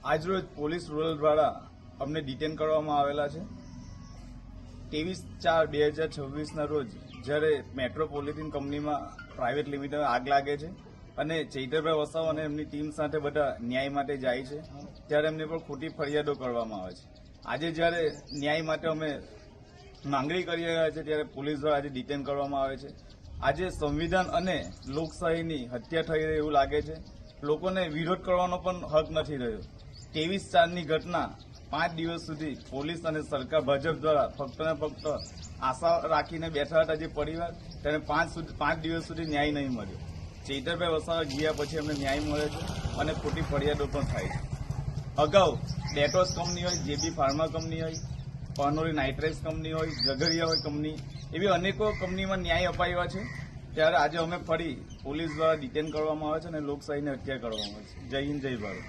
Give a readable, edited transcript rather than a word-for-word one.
આજરોજ police rural દ્વારા અમને ડિટેન કરવામાં આવેલા છે। 23/4/2026 રોજ જ્યારે મેટ્રોપોલિટન કંપનીમાં પ્રાઇવેટ લિમિટેડ આગ લાગે છે અને ચૈતરભાઈ વસાવા અને એમની ટીમ સાથે બધા ન્યાય માટે જાય છે, ત્યારે એમને પર ખોટી ફરિયાદો કરવામાં આવે છે। આજે જ્યારે ન્યાય માટે અમે માંગણી કરી રહ્યા છે ત્યારે પોલીસ દ્વારા આજે ડિટેન કરવામાં આવે છે। આજે સંવિધાન અને લોકશાહીની હત્યા થઈ રહી એવું લાગે છે। લોકોને વિરોધ કરવાનો પણ હક નથી રહ્યો। 23/4ની ઘટના 5 દિવસ સુધી પોલીસ અને સરકાર ભાજપ દ્વારા ફક્ત ને ફક્ત આશા રાખીને બેઠા હતા જે પરિવાર, તેને 5 દિવસ સુધી ન્યાય નહીં મળ્યો। ચૈતરભાઈ વસાવા ગયા પછી અમને ન્યાય મળે છે અને ખોટી ફરિયાદો પણ થાય છે। અગાઉ ડેટોસ કંપની હોય, જેબી ફાર્મા કંપની હોય, પનોરી નાઇટ્રેટ્સ કંપની હોય, ઝઘડિયા હોય કંપની, એવી અનેકો કંપનીમાં ન્યાય અપાવ્યા છે। ત્યારે આજે અમે ફરી પોલીસ દ્વારા ડિટેન કરવામાં આવે છે અને લોકશાહીની હત્યા કરવામાં આવે છે। જય હિન્દ, જય ભારત।